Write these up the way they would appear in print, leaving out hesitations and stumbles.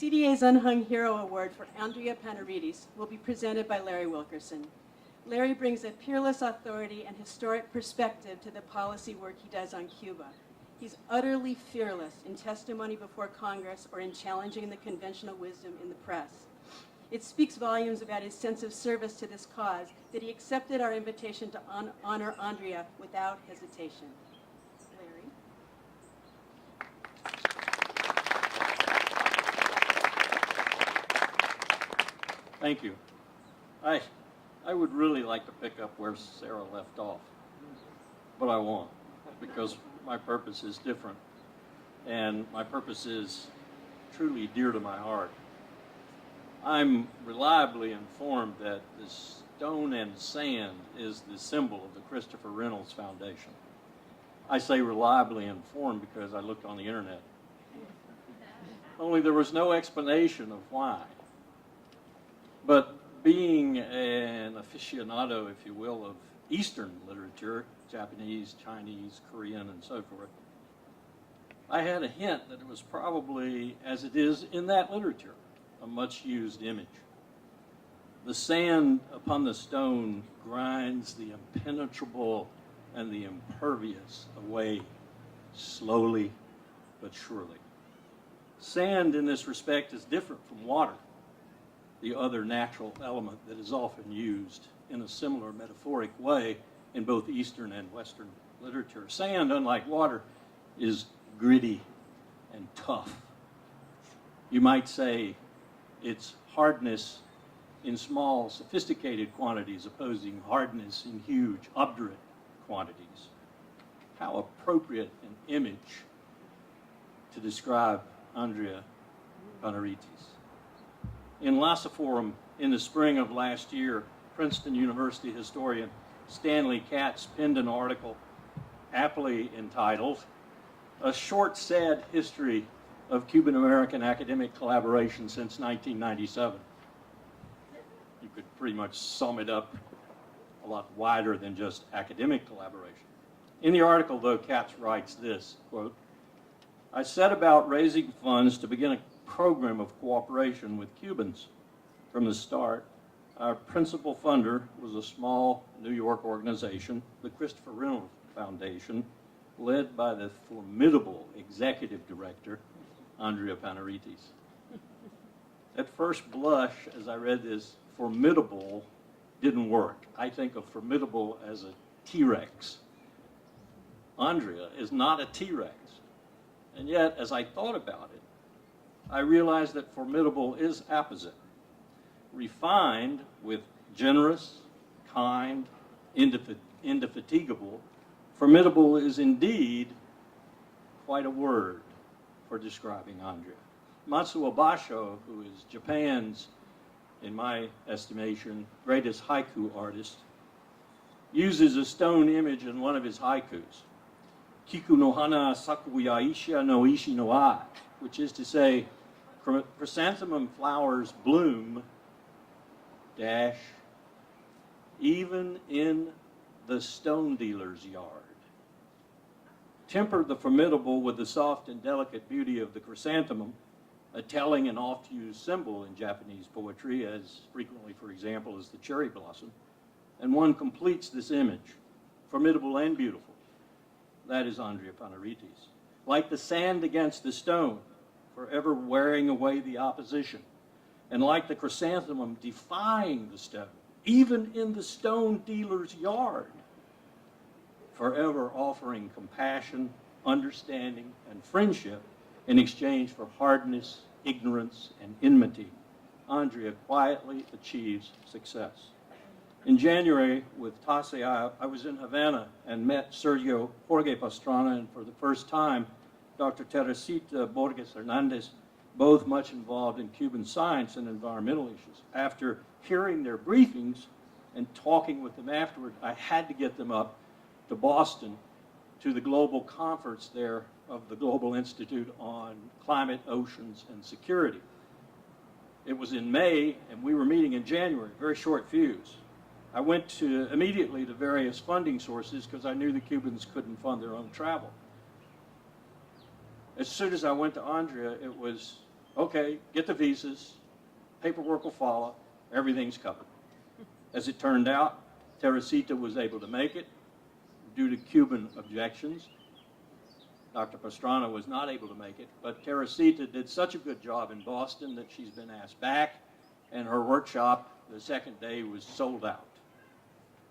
CDA's Unsung Hero Award for Andrea Panaritis will be presented by Larry Wilkerson. Larry brings a peerless authority and historic perspective to the policy work he does on Cuba. He's utterly fearless in testimony before Congress or in challenging the conventional wisdom in the press. It speaks volumes about his sense of service to this cause that he accepted our invitation to honor Andrea without hesitation. Larry. Thank you. I would really like to pick up where Sarah left off, but I won't, because my purpose is different, and my purpose is truly dear to my heart. I'm reliably informed that the stone and sand is the symbol of the Christopher Reynolds Foundation. I say reliably informed because I looked on the internet. Only there was no explanation of why. But being an aficionado, if you will, of Eastern literature, Japanese, Chinese, Korean, and so forth, I had a hint that it was probably, as it is in that literature, a much-used image. The sand upon the stone grinds the impenetrable and the impervious away, slowly but surely. Sand, in this respect, is different from water, the other natural element that is often used in a similar metaphoric way in both Eastern and Western literature. Sand, unlike water, is gritty and tough. You might say its hardness in small, sophisticated quantities opposing hardness in huge, obdurate quantities. How appropriate an image to describe Andrea Panaritis. In Lasiforum, in the spring of last year, Princeton University historian Stanley Katz penned an article aptly entitled, "A Short, Sad History of Cuban-American Academic Collaboration Since 1997. You could pretty much sum it up a lot wider than just academic collaboration. In the article, though, Katz writes this, quote, "I set about raising funds to begin a program of cooperation with Cubans. From the start, our principal funder was a small New York organization, the Christopher Reynolds Foundation, led by the formidable executive director, Andrea Panaritis." At first blush, as I read this, formidable didn't work. I think of formidable as a T-Rex. Andrea is not a T-Rex. And yet, as I thought about it, I realized that formidable is apposite. Refined with generous, kind, indefatigable, formidable is indeed quite a word for describing Andrea. Matsuo Basho, who is Japan's, in my estimation, greatest haiku artist, uses a stone image in one of his haikus, "Kiku no hana sakuya isha no ishi no ai," which is to say, chrysanthemum flowers bloom, dash, even in the stone dealer's yard. Temper the formidable with the soft and delicate beauty of the chrysanthemum, a telling and oft-used symbol in Japanese poetry, as frequently, for example, as the cherry blossom, and one completes this image, formidable and beautiful. That is Andrea Panaritis. Like the sand against the stone, forever wearing away the opposition, and like the chrysanthemum defying the stone, even in the stone dealer's yard, forever offering compassion, understanding, and friendship in exchange for hardness, ignorance, and enmity. Andrea quietly achieves success. In January with Tase, I was in Havana and met Sergio Jorge Pastrana, and for the first time, Dr. Teresita Borges Hernandez, both much involved in Cuban science and environmental issues. After hearing their briefings and talking with them afterward, I had to get them up to Boston to the global conference there of the Global Institute on Climate, Oceans, and Security. It was in May, and we were meeting in January, very short fuse. I went immediately to various funding sources because I knew the Cubans couldn't fund their own travel. As soon as I went to Andrea, it was okay, get the visas, paperwork will follow, everything's covered. As it turned out, Teresita was able to make it due to Cuban objections. Dr. Pastrana was not able to make it, but Teresita did such a good job in Boston that she's been asked back, and her workshop, the second day, was sold out.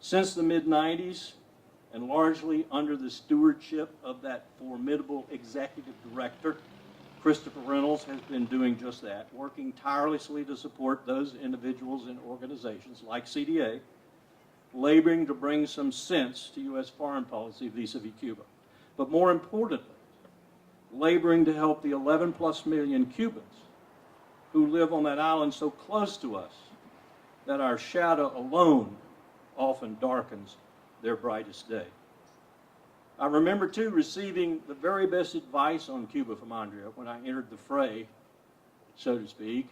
Since the mid-90s, and largely under the stewardship of that formidable executive director, Christopher Reynolds has been doing just that, working tirelessly to support those individuals and organizations like CDA, laboring to bring some sense to U.S. foreign policy vis-a-vis Cuba. But more importantly, laboring to help the 11+ million Cubans who live on that island so close to us that our shadow alone often darkens their brightest day. I remember, too, receiving the very best advice on Cuba from Andrea when I entered the fray, so to speak,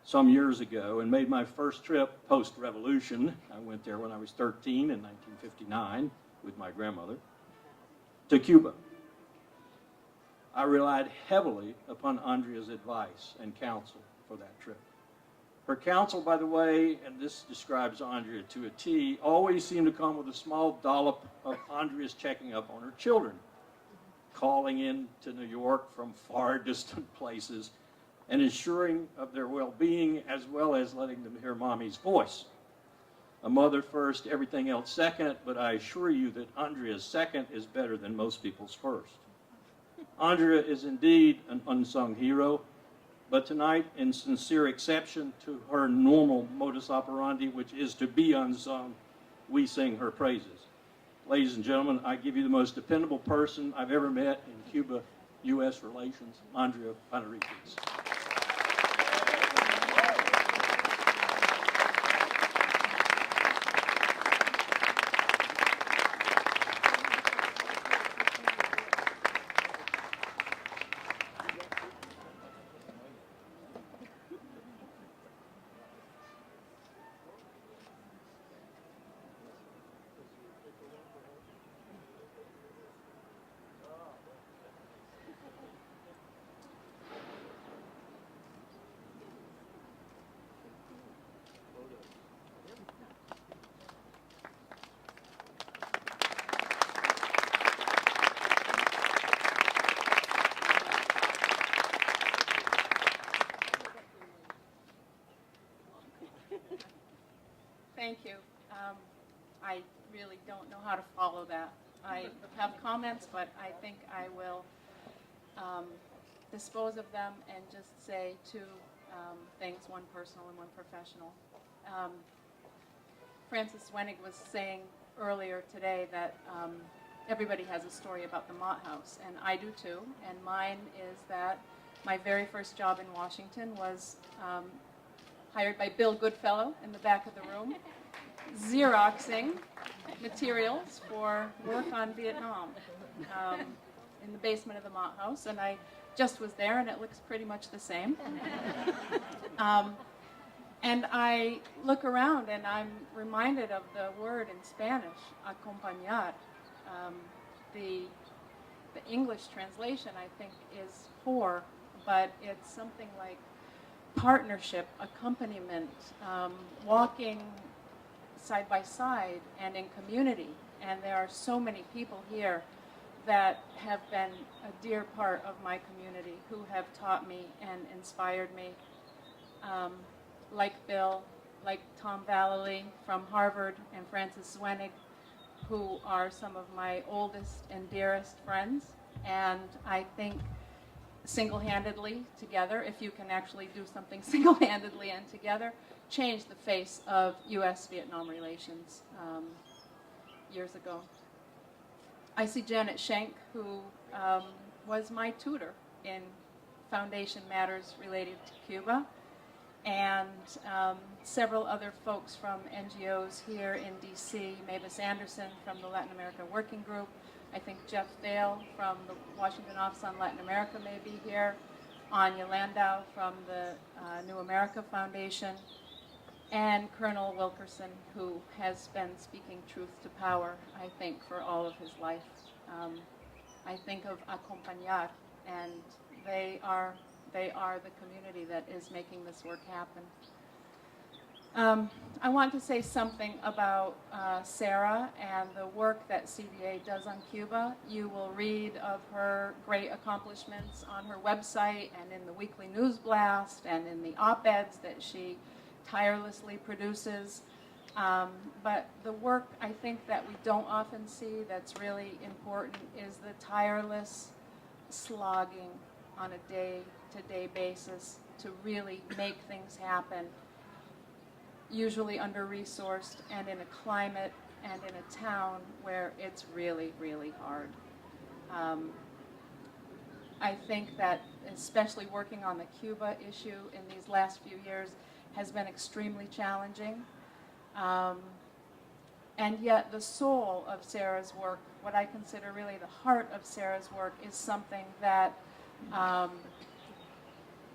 some years ago and made my first trip post-revolution. I went there when I was 13 in 1959 with my grandmother, to Cuba. I relied heavily upon Andrea's advice and counsel for that trip. Her counsel, by the way, and this describes Andrea to a T, always seemed to come with a small dollop of Andrea's checking up on her children, calling in to New York from far distant places, and ensuring of their well-being, as well as letting them hear Mommy's voice. A mother first, everything else second, but I assure you that Andrea's second is better than most people's first. Andrea is indeed an unsung hero, but tonight, in sincere exception to her normal modus operandi, which is to be unsung, we sing her praises. Ladies and gentlemen, I give you the most dependable person I've ever met in Cuba-U.S. relations, Andrea Panaritis. Thank you. I really don't know how to follow that. I have comments, but I think I will dispose of them and just say two things, one personal and one professional. Francis Wenig was saying earlier today that everybody has a story about the Mott House, and I do too, and mine is that my very first job in Washington was hired by Bill Goodfellow in the back of the room, Xeroxing materials for work on Vietnam in the basement of the Mott House, and I just was there, and it looks pretty much the same. And I look around, and I'm reminded of the word in Spanish, acompañar. The English translation, I think, is for, but it's something like partnership, accompaniment, walking side by side and in community. And there are so many people here that have been a dear part of my community who have taught me and inspired me, like Bill, like Tom Vallely from Harvard, and Francis Zwenig, who are some of my oldest and dearest friends. And I think single-handedly together, if you can actually do something single-handedly and together, change the face of U.S.-Vietnam relations years ago. I see Janet Schenk, who was my tutor in foundation matters related to Cuba, and several other folks from NGOs here in D.C., Mavis Anderson from the Latin America Working Group. I think Jeff Dale from the Washington Office on Latin America may be here, Anya Landau from the New America Foundation, and Colonel Wilkerson, who has been speaking truth to power, I think, for all of his life. I think of acompañar, and they are They are the community that is making this work happen. I want to say something about Sarah and the work that CDA does on Cuba. You will read of her great accomplishments on her website and in the weekly news blast and in the op-eds that she tirelessly produces. But the work I think that we don't often see that's really important is the tireless slogging on a day-to-day basis to really make things happen, usually under-resourced and in a climate and in a town where it's really, really hard. I think that especially working on the Cuba issue in these last few years has been extremely challenging. And yet the soul of Sarah's work, what I consider really the heart of Sarah's work, is something that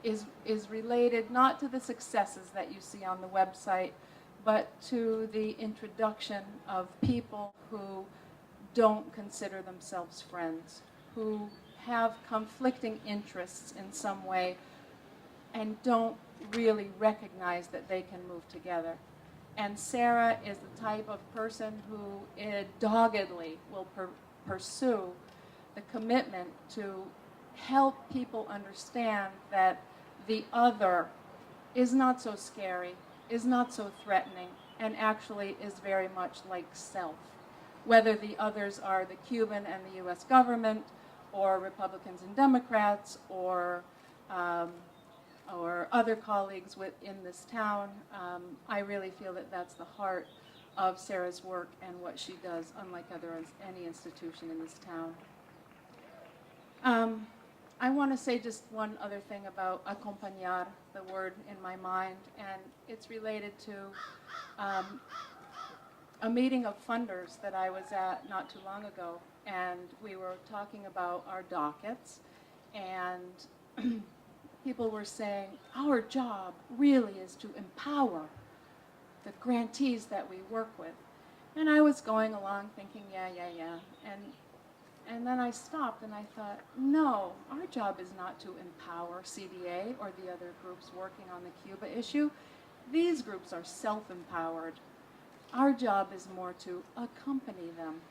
is related not to the successes that you see on the website, but to the introduction of people who don't consider themselves friends, who have conflicting interests in some way and don't really recognize that they can move together. And Sarah is the type of person who doggedly will pursue the commitment to help people understand that the other is not so scary, is not so threatening, and actually is very much like self. Whether the others are the Cuban and the US government, or Republicans and Democrats, or other colleagues within this town, I really feel that that's the heart of Sarah's work and what she does, unlike any institution in this town. I want to say just one other thing about acompañar, the word in my mind, and it's related to a meeting of funders that I was at not too long ago, and we were talking about our dockets, and people were saying, our job really is to empower the grantees that we work with. And I was going along thinking, yeah. And then I stopped and I thought, no, our job is not to empower CDA or the other groups working on the Cuba issue. These groups are self-empowered. Our job is more to accompany them.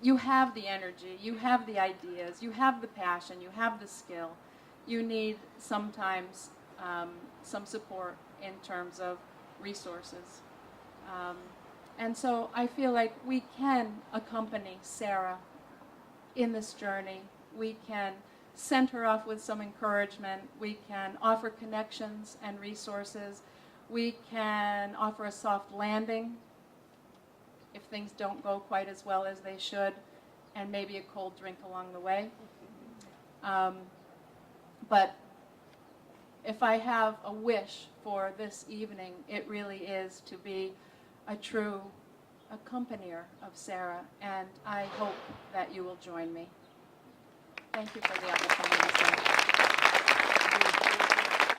You have the energy, you have the ideas, you have the passion, you have the skill. You need sometimes some support in terms of resources. And so I feel like we can accompany Sarah in this journey. We can send her off with some encouragement. We can offer connections and resources. We can offer a soft landing if things don't go quite as well as they should, and maybe a cold drink along the way. But if I have a wish for this evening, it really is to be a true accompanier of Sarah, and I hope that you will join me. Thank you for the opportunity.